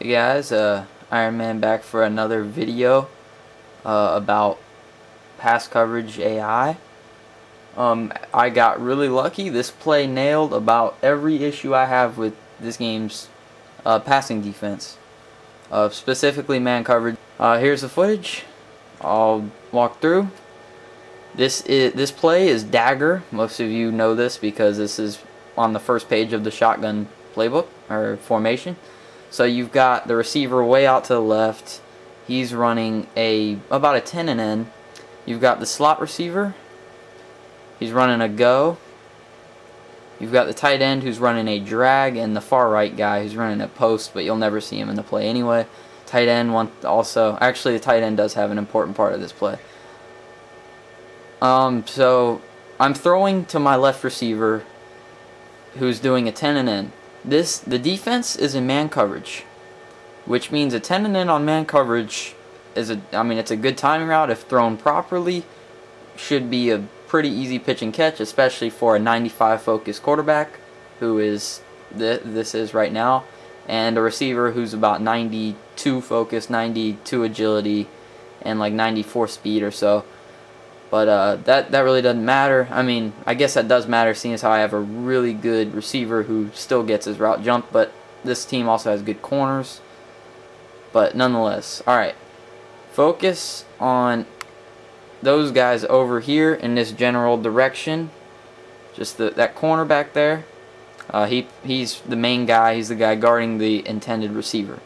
Hey guys, Iron Man back for another video about pass coverage AI. I got really lucky. This play nailed about every issue I have with this game's passing defense, specifically man coverage. Here's the footage. I'll walk through. This play is dagger. Most of you know this because this is on the first page of the shotgun playbook or formation. So you've got the receiver way out to the left. He's running about a 10 and N. You've got the slot receiver. He's running a go. You've got the tight end who's running a drag, and the far right guy who's running a post, but you'll never see him in the play anyway. Tight end also. Actually, the tight end does have an important part of this play. So I'm throwing to my left receiver, who's doing a 10 and N. The defense is in man coverage, which means a 10 and N on man coverage it's a good timing route if thrown properly. Should be a pretty easy pitch and catch, especially for a 95 focused quarterback, who is this is right now, and a receiver who's about 92 focus, 92 agility, and like 94 speed or so. But that really doesn't matter. I mean, I guess that does matter, seeing as how I have a really good receiver who still gets his route jumped, but this team also has good corners. But nonetheless, alright. Focus on those guys over here in this general direction. Just that corner back there. He's the main guy. He's the guy guarding the intended receiver.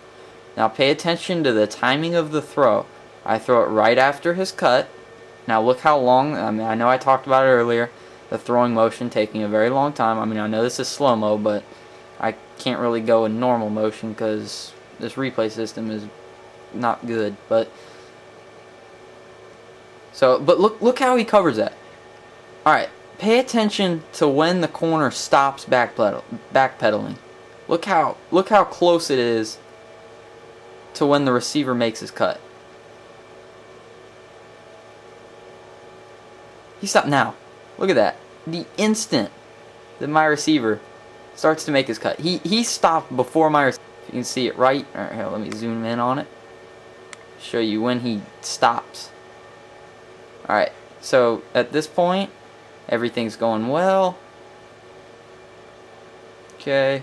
Now pay attention to the timing of the throw. I throw it right after his cut. Now look how long, I know I talked about it earlier, the throwing motion taking a very long time. I know this is slow-mo, but I can't really go in normal motion because this replay system is not good. But look how he covers that. Alright, pay attention to when the corner stops backpedaling. Look how close it is to when the receiver makes his cut. He stopped now. Look at that. The instant that my receiver starts to make his cut. He stopped before my receiver. You can see it right. Alright, here, let me zoom in on it. Show you when he stops. Alright, so at this point, everything's going well. Okay.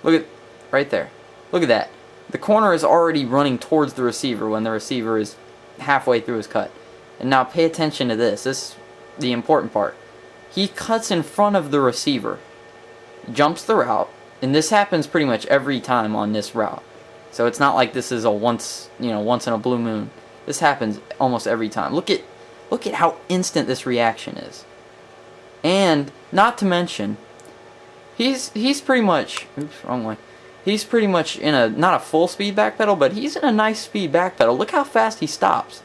Look at, right there. Look at that. The corner is already running towards the receiver when the receiver is halfway through his cut. And now pay attention to this. This is the important part. He cuts in front of the receiver, jumps the route, and this happens pretty much every time on this route. So it's not like this is a once in a blue moon. This happens almost every time. Look at how instant this reaction is. And not to mention, he's pretty much, oops, wrong way. He's pretty much in not a full speed backpedal, but he's in a nice speed backpedal. Look how fast he stops.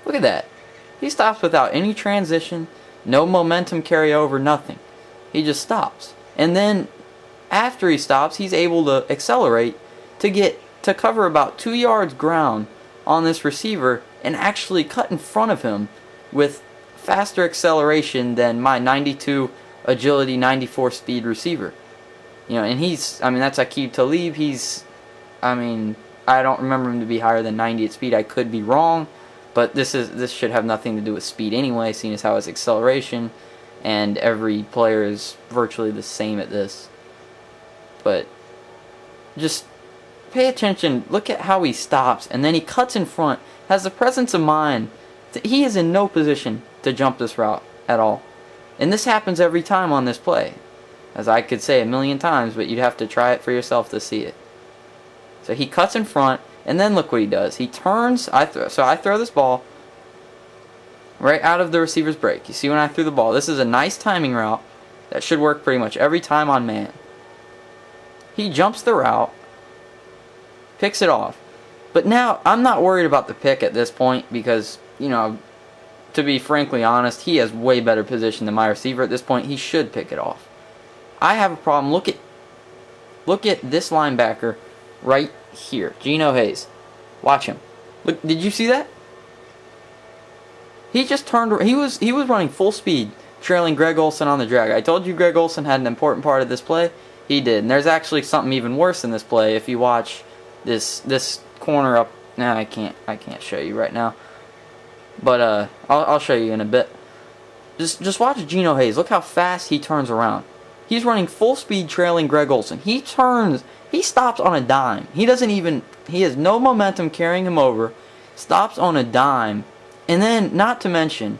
Look at that. He stops without any transition, no momentum carryover, nothing. He just stops. And then after he stops, he's able to accelerate to cover about 2 yards ground on this receiver and actually cut in front of him with faster acceleration than my 92 agility, 94 speed receiver. And that's Aqib Talib. I don't remember him to be higher than 90 at speed. I could be wrong. But this should have nothing to do with speed anyway, seeing as how it's acceleration, and every player is virtually the same at this. But just pay attention. Look at how he stops, and then he cuts in front, has the presence of mind. He is in no position to jump this route at all. And this happens every time on this play. As I could say a million times, but you'd have to try it for yourself to see it. So he cuts in front. And then look what he does. He turns. I throw this ball right out of the receiver's break. You see when I threw the ball. This is a nice timing route that should work pretty much every time on man. He jumps the route, picks it off. But now I'm not worried about the pick at this point because, to be frankly honest, he has way better position than my receiver at this point. He should pick it off. I have a problem. Look at this linebacker right here, Geno Hayes. Watch him. Look, did you see that? He just turned. He was running full speed, trailing Greg Olsen on the drag. I told you Greg Olsen had an important part of this play. He did. And there's actually something even worse in this play. If you watch this corner up, nah, I can't show you right now. But I'll show you in a bit. Just watch Geno Hayes. Look how fast he turns around. He's running full speed trailing Greg Olsen. He stops on a dime. He has no momentum carrying him over. Stops on a dime. And then, not to mention,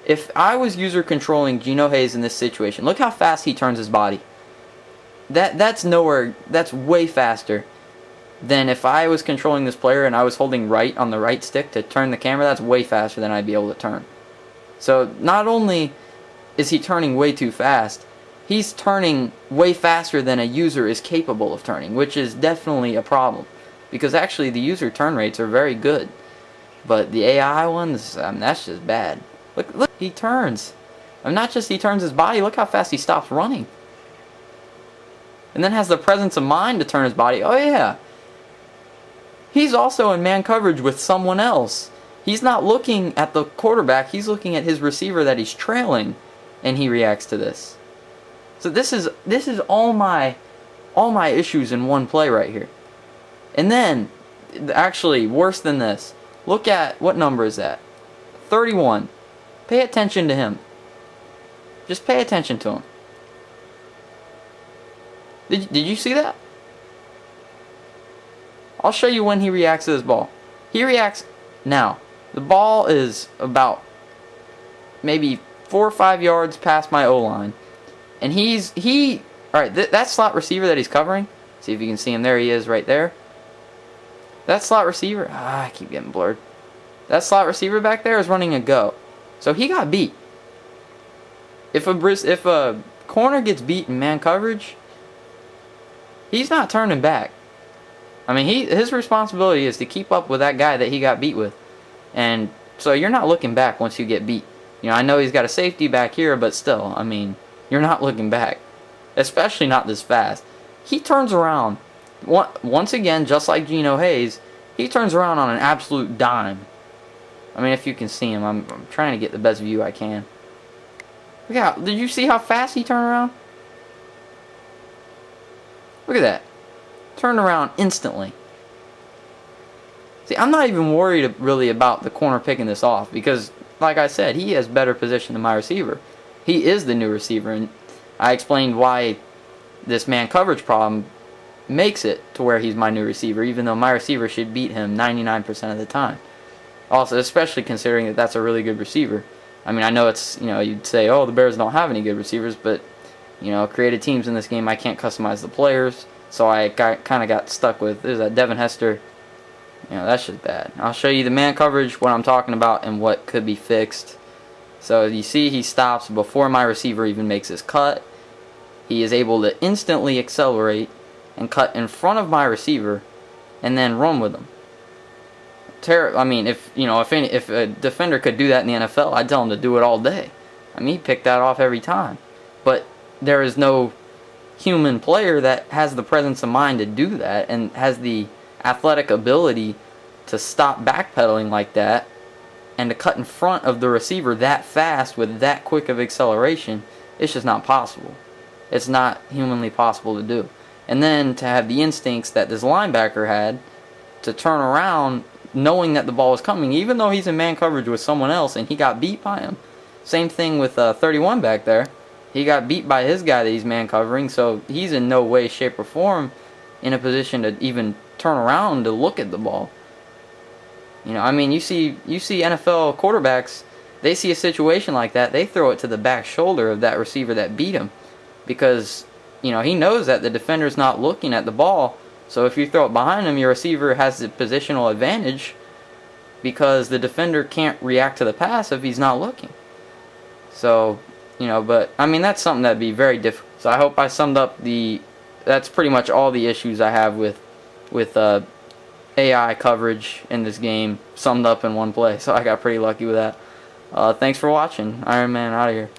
if I was user controlling Geno Hayes in this situation, look how fast he turns his body. That's way faster than if I was controlling this player and I was holding right on the right stick to turn the camera. That's way faster than I'd be able to turn. So not only is he turning way too fast, he's turning way faster than a user is capable of turning, which is definitely a problem. Because actually the user turn rates are very good. But the AI ones, that's just bad. Look, he turns. Not just he turns his body, look how fast he stops running. And then has the presence of mind to turn his body. Oh yeah. He's also in man coverage with someone else. He's not looking at the quarterback, he's looking at his receiver that he's trailing, and he reacts to this. So this is all my issues in one play right here. And then, actually, worse than this, look at, what number is that? 31. Pay attention to him. Just pay attention to him. Did you see that? I'll show you when he reacts to this ball. He reacts now. The ball is about maybe 4 or 5 yards past my O-line. And alright, that slot receiver that he's covering, see if you can see him, there he is right there. That slot receiver, I keep getting blurred. That slot receiver back there is running a go. So he got beat. If a corner gets beat in man coverage, he's not turning back. I mean, his responsibility is to keep up with that guy that he got beat with. And so you're not looking back once you get beat. I know he's got a safety back here, but still, I mean, you're not looking back. Especially not this fast. He turns around. Once again, just like Geno Hayes, he turns around on an absolute dime. I mean, if you can see him, I'm trying to get the best view I can. Look out, did you see how fast he turned around? Look at that. Turned around instantly. See, I'm not even worried really about the corner picking this off because, like I said, he has better position than my receiver. He is the new receiver, and I explained why this man coverage problem makes it to where he's my new receiver, even though my receiver should beat him 99% of the time. Also, especially considering that that's a really good receiver. I mean, I know it's, you'd say, oh, the Bears don't have any good receivers, but, created teams in this game, I can't customize the players, so I kind of got stuck with, there's that Devin Hester. That's just bad. I'll show you the man coverage, what I'm talking about, and what could be fixed. So you see he stops before my receiver even makes his cut. He is able to instantly accelerate and cut in front of my receiver and then run with him. I mean, if a defender could do that in the NFL, I'd tell him to do it all day. I mean, he'd pick that off every time. But there is no human player that has the presence of mind to do that and has the athletic ability to stop backpedaling like that and to cut in front of the receiver that fast with that quick of acceleration. It's just not possible. It's not humanly possible to do. And then to have the instincts that this linebacker had to turn around knowing that the ball was coming, even though he's in man coverage with someone else and he got beat by him. Same thing with 31 back there. He got beat by his guy that he's man covering, so he's in no way, shape, or form in a position to even turn around to look at the ball. I mean, you see NFL quarterbacks, they see a situation like that, they throw it to the back shoulder of that receiver that beat him because, he knows that the defender's not looking at the ball. So if you throw it behind him, your receiver has the positional advantage because the defender can't react to the pass if he's not looking. So, but, I mean, that's something that'd be very difficult. So I hope I summed up that's pretty much all the issues I have with AI coverage in this game, summed up in one play. So I got pretty lucky with that. Thanks for watching. Iron Man out of here.